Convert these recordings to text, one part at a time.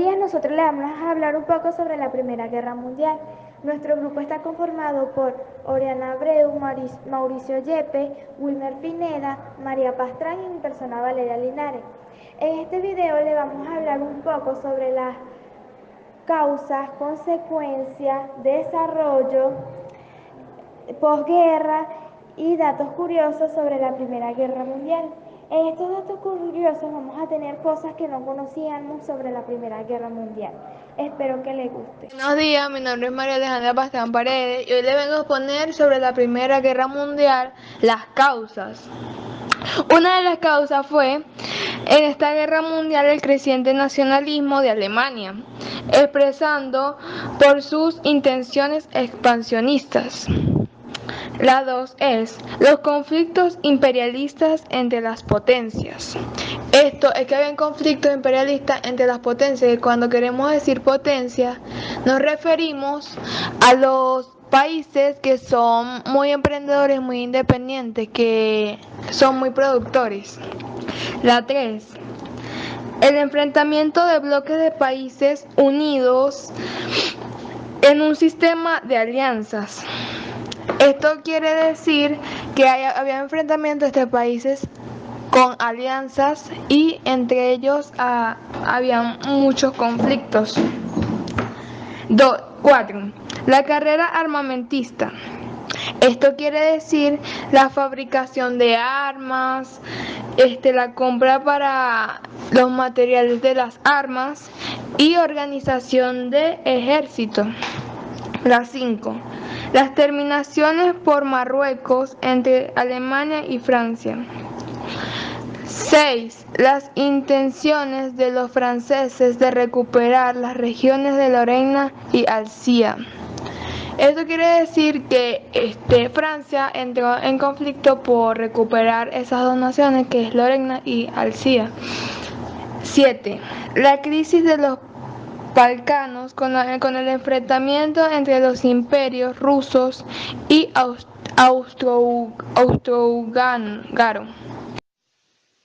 días, nosotros le vamos a hablar un poco sobre la Primera Guerra Mundial. Nuestro grupo está conformado por Oriana Abreu, Mauricio Yepe, Wilmer Pineda, María Pastrán y mi persona Valeria Linares. En este video le vamos a hablar un poco sobre las causas, consecuencias, desarrollo, posguerra y datos curiosos sobre la Primera Guerra Mundial. En estos datos curiosos vamos a tener cosas que no conocíamos sobre la Primera Guerra Mundial. Espero que les guste. Buenos días, mi nombre es María Alejandra Pastrán Paredes y hoy le vengo a exponer sobre la Primera Guerra Mundial las causas. Una de las causas fue en esta guerra mundial el creciente nacionalismo de Alemania, expresando por sus intenciones expansionistas. La 2 es los conflictos imperialistas entre las potencias. Esto es que había conflictos imperialistas entre las potencias, y cuando queremos decir potencia nos referimos a los países que son muy emprendedores, muy independientes, que son muy productores. La 3, el enfrentamiento de bloques de países unidos en un sistema de alianzas. Esto quiere decir que había enfrentamientos entre países con alianzas y entre ellos había muchos conflictos. 4. La carrera armamentista. Esto quiere decir la fabricación de armas, la compra para los materiales de las armas y organización de ejército. La 5. Las terminaciones por Marruecos entre Alemania y Francia. 6. Las intenciones de los franceses de recuperar las regiones de Lorena y Alsacia. Esto quiere decir que Francia entró en conflicto por recuperar esas dos naciones, que es Lorena y Alsacia. 7. La crisis de los Balcanos con el enfrentamiento entre los imperios rusos y austrohúngaro.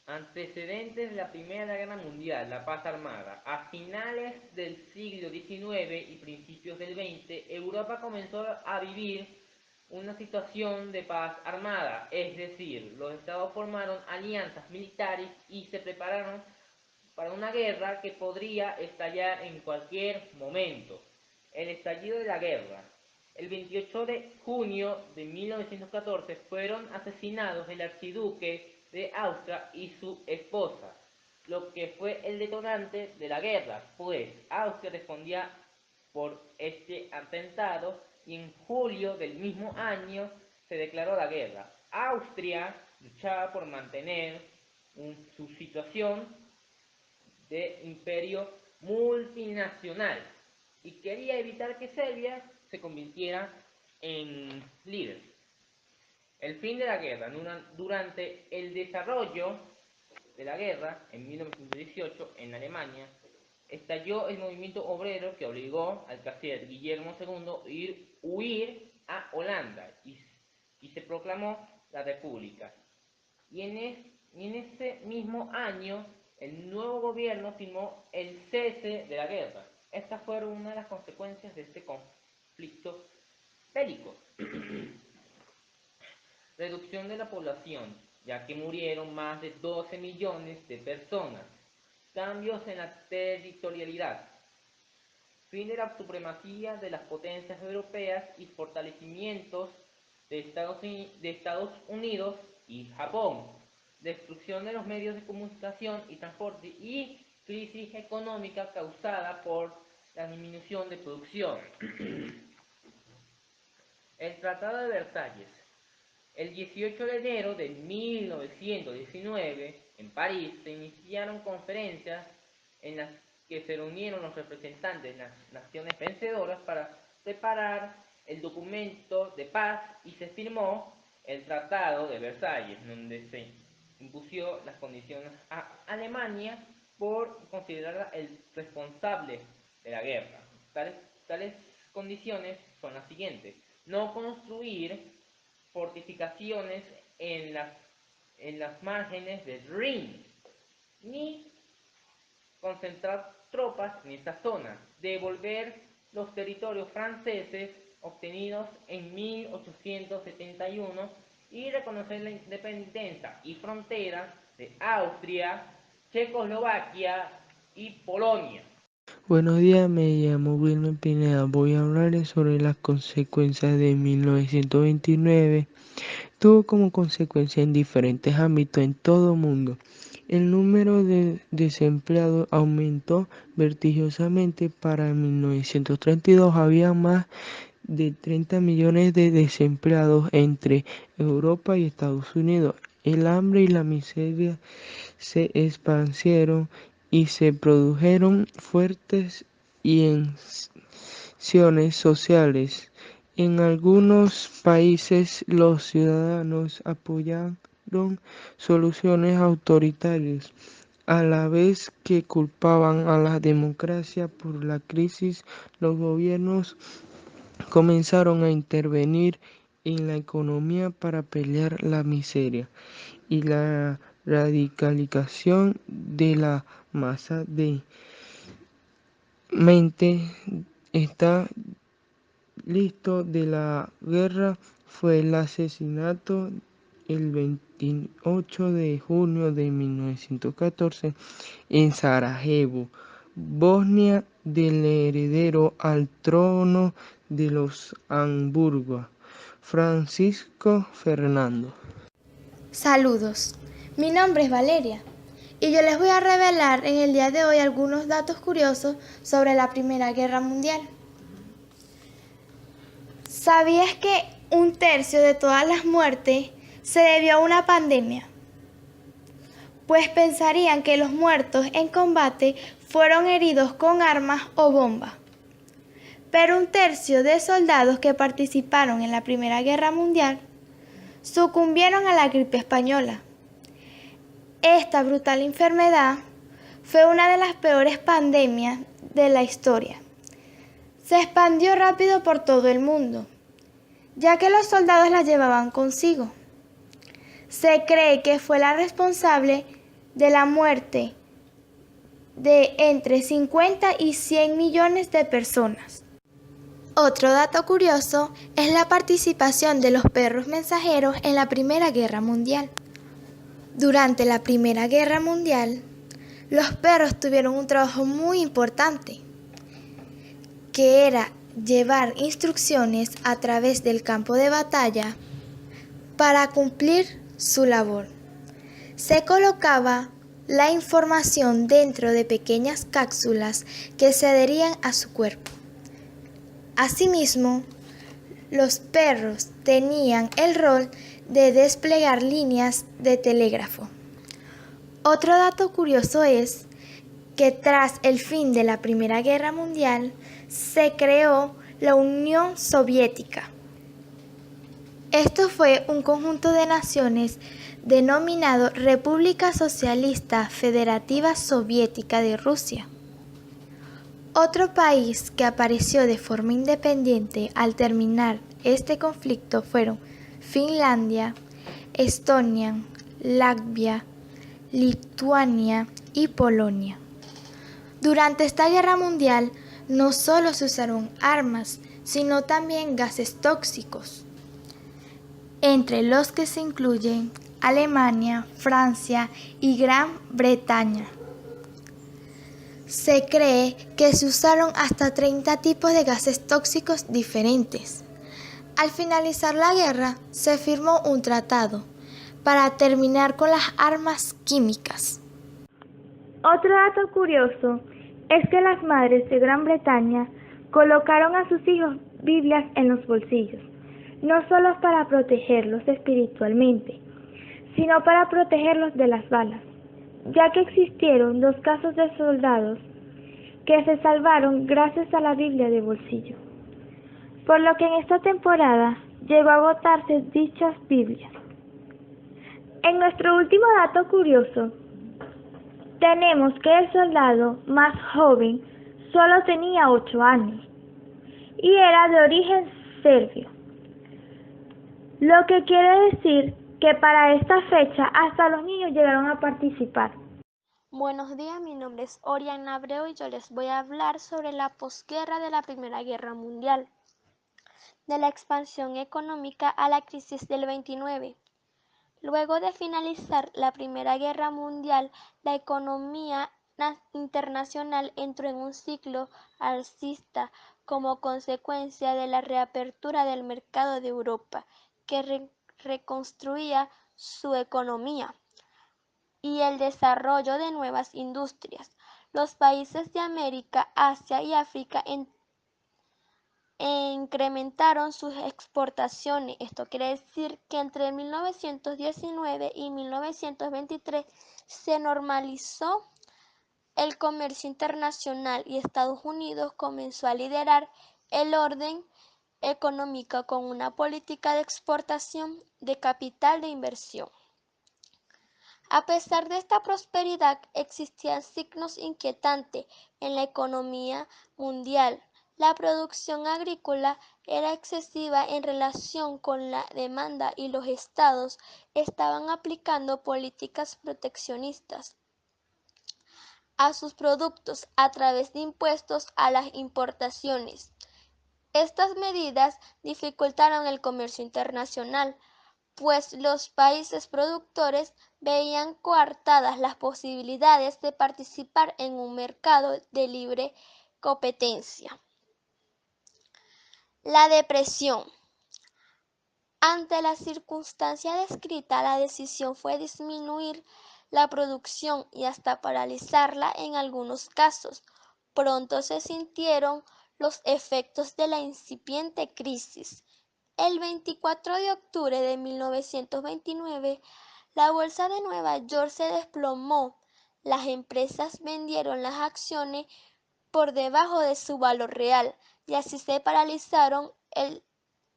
Antecedentes de la Primera Guerra Mundial, la paz armada. A finales del siglo XIX y principios del XX, Europa comenzó a vivir una situación de paz armada, es decir, los estados formaron alianzas militares y se prepararon para una guerra que podría estallar en cualquier momento. El estallido de la guerra. El 28 de junio de 1914 fueron asesinados el archiduque de Austria y su esposa, lo que fue el detonante de la guerra, pues Austria respondía por este atentado y en julio del mismo año se declaró la guerra. Austria luchaba por mantener su situación de imperio multinacional y quería evitar que Serbia se convirtiera en líder. El fin de la guerra. Durante el desarrollo de la guerra, en 1918, en Alemania, estalló el movimiento obrero que obligó al canciller Guillermo II a huir a Holanda y se proclamó la República. Y en ese mismo año, el nuevo gobierno firmó el cese de la guerra. Estas fueron una de las consecuencias de este conflicto bélico. Reducción de la población, ya que murieron más de 12 millones de personas. Cambios en la territorialidad. Fin de la supremacía de las potencias europeas y fortalecimientos de Estados Unidos y Japón. Destrucción de los medios de comunicación y transporte y crisis económica causada por la disminución de producción. El Tratado de Versalles. El 18 de enero de 1919, en París, se iniciaron conferencias en las que se reunieron los representantes de las naciones vencedoras para preparar el documento de paz y se firmó el Tratado de Versalles, donde se impuso las condiciones a Alemania por considerarla el responsable de la guerra. Tales condiciones son las siguientes: no construir fortificaciones en las márgenes del Rin, ni concentrar tropas en esta zona, devolver los territorios franceses obtenidos en 1871 y reconocer la independencia y fronteras de Austria, Checoslovaquia y Polonia. Buenos días, me llamo Wilmer Pineda. Voy a hablarles sobre las consecuencias de 1929. Tuvo como consecuencia en diferentes ámbitos en todo el mundo. El número de desempleados aumentó vertiginosamente. Para 1932 había más de 30 millones de desempleados entre Europa y Estados Unidos. El hambre y la miseria se expandieron y se produjeron fuertes tensiones sociales. En algunos países los ciudadanos apoyaron soluciones autoritarias, a la vez que culpaban a la democracia por la crisis. Los gobiernos comenzaron a intervenir en la economía para paliar la miseria y la radicalización de la masa. De mente está listo de la guerra fue el asesinato el 28 de junio de 1914 en Sarajevo, Bosnia, del heredero al trono de los Habsburgo, Francisco Fernando. Saludos, mi nombre es Valeria y yo les voy a revelar en el día de hoy algunos datos curiosos sobre la Primera Guerra Mundial. ¿Sabías que 1/3 de todas las muertes se debió a una pandemia? Pues pensarían que los muertos en combate fueron heridos con armas o bombas. Pero 1/3 de soldados que participaron en la Primera Guerra Mundial sucumbieron a la gripe española. Esta brutal enfermedad fue una de las peores pandemias de la historia. Se expandió rápido por todo el mundo, ya que los soldados la llevaban consigo. Se cree que fue la responsable de la muerte de entre 50 y 100 millones de personas. Otro dato curioso es la participación de los perros mensajeros en la Primera Guerra Mundial. Durante la Primera Guerra Mundial, los perros tuvieron un trabajo muy importante, que era llevar instrucciones a través del campo de batalla para cumplir su labor. Se colocaba la información dentro de pequeñas cápsulas que se adherían a su cuerpo. Asimismo, los perros tenían el rol de desplegar líneas de telégrafo. Otro dato curioso es que tras el fin de la Primera Guerra Mundial se creó la Unión Soviética. Esto fue un conjunto de naciones denominado República Socialista Federativa Soviética de Rusia. Otro país que apareció de forma independiente al terminar este conflicto fueron Finlandia, Estonia, Latvia, Lituania y Polonia. Durante esta guerra mundial no solo se usaron armas, sino también gases tóxicos, entre los que se incluyen Alemania, Francia y Gran Bretaña. Se cree que se usaron hasta 30 tipos de gases tóxicos diferentes. Al finalizar la guerra, se firmó un tratado para terminar con las armas químicas. Otro dato curioso es que las madres de Gran Bretaña colocaron a sus hijos Biblias en los bolsillos, no solo para protegerlos espiritualmente, sino para protegerlos de las balas, ya que existieron 2 casos de soldados que se salvaron gracias a la Biblia de bolsillo, por lo que en esta temporada llegó a agotarse dichas Biblias. En nuestro último dato curioso, tenemos que el soldado más joven solo tenía 8 años y era de origen serbio, lo que quiere decir que para esta fecha hasta los niños llegaron a participar. Buenos días, mi nombre es Oriana Abreu y yo les voy a hablar sobre la posguerra de la Primera Guerra Mundial, de la expansión económica a la crisis del 29. Luego de finalizar la Primera Guerra Mundial, la economía internacional entró en un ciclo alcista como consecuencia de la reapertura del mercado de Europa, que reconstruía su economía, y el desarrollo de nuevas industrias. Los países de América, Asia y África incrementaron sus exportaciones. Esto quiere decir que entre 1919 y 1923 se normalizó el comercio internacional y Estados Unidos comenzó a liderar el orden económico con una política de exportación de capital de inversión. A pesar de esta prosperidad, existían signos inquietantes en la economía mundial. La producción agrícola era excesiva en relación con la demanda y los estados estaban aplicando políticas proteccionistas a sus productos a través de impuestos a las importaciones. Estas medidas dificultaron el comercio internacional, pues los países productores veían coartadas las posibilidades de participar en un mercado de libre competencia. La depresión. Ante la circunstancia descrita, la decisión fue disminuir la producción y hasta paralizarla en algunos casos. Pronto se sintieron los efectos de la incipiente crisis. El 24 de octubre de 1929, la bolsa de Nueva York se desplomó. Las empresas vendieron las acciones por debajo de su valor real y así se paralizaron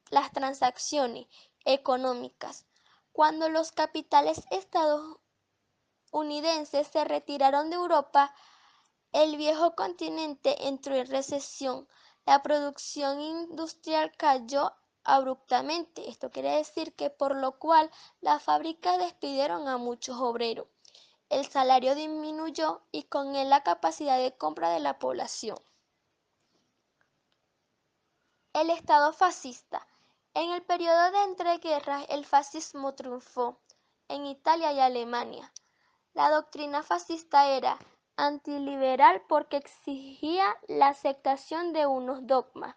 las transacciones económicas. Cuando los capitales estadounidenses se retiraron de Europa, el viejo continente entró en recesión. La producción industrial cayó abruptamente. Esto quiere decir que por lo cual las fábricas despidieron a muchos obreros. El salario disminuyó y con él la capacidad de compra de la población. El Estado fascista. En el periodo de entreguerras, el fascismo triunfó en Italia y Alemania. La doctrina fascista era antiliberal porque exigía la aceptación de unos dogmas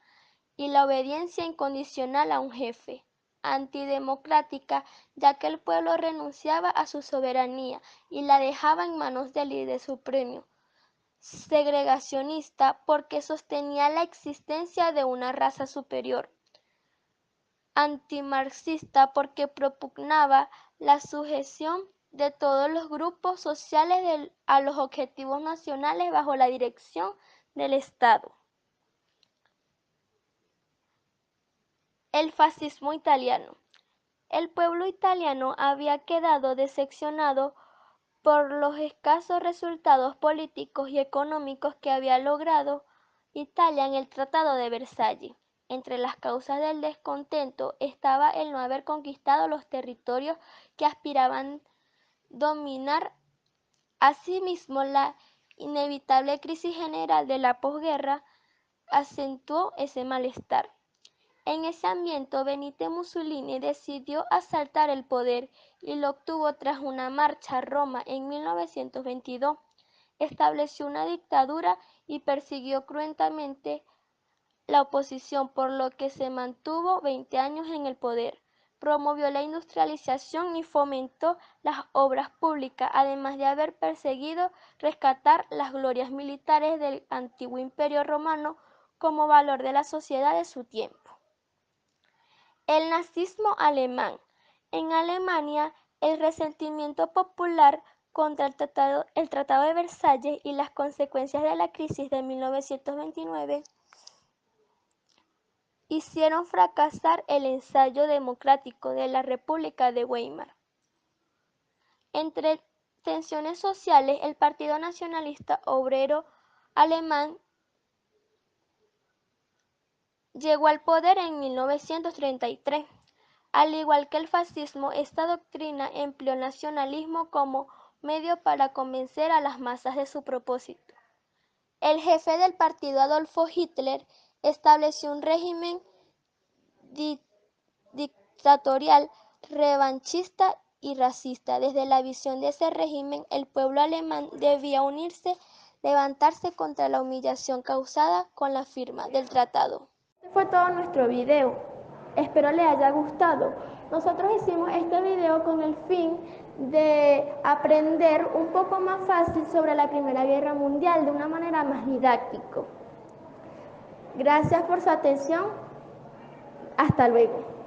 y la obediencia incondicional a un jefe; antidemocrática, ya que el pueblo renunciaba a su soberanía y la dejaba en manos del líder supremo; segregacionista, porque sostenía la existencia de una raza superior; antimarxista, porque propugnaba la sujeción de todos los grupos sociales a los objetivos nacionales bajo la dirección del Estado. El fascismo italiano. El pueblo italiano había quedado decepcionado por los escasos resultados políticos y económicos que había logrado Italia en el Tratado de Versalles. Entre las causas del descontento estaba el no haber conquistado los territorios que aspiraban dominar. Asimismo, la inevitable crisis general de la posguerra acentuó ese malestar. En ese ambiente, Benito Mussolini decidió asaltar el poder y lo obtuvo tras una marcha a Roma en 1922. Estableció una dictadura y persiguió cruentamente la oposición, por lo que se mantuvo 20 años en el poder. Promovió la industrialización y fomentó las obras públicas, además de haber perseguido rescatar las glorias militares del antiguo Imperio Romano como valor de la sociedad de su tiempo. El nazismo alemán. En Alemania, el resentimiento popular contra el Tratado de Versalles y las consecuencias de la crisis de 1929 hicieron fracasar el ensayo democrático de la República de Weimar. Entre tensiones sociales, el Partido Nacionalista Obrero Alemán llegó al poder en 1933. Al igual que el fascismo, esta doctrina empleó el nacionalismo como medio para convencer a las masas de su propósito. El jefe del partido, Adolfo Hitler, estableció un régimen dictatorial, revanchista y racista. Desde la visión de ese régimen, el pueblo alemán debía unirse, levantarse contra la humillación causada con la firma del tratado. Este fue todo nuestro video. Espero les haya gustado. Nosotros hicimos este video con el fin de aprender un poco más fácil sobre la Primera Guerra Mundial de una manera más didáctica. Gracias por su atención. Hasta luego.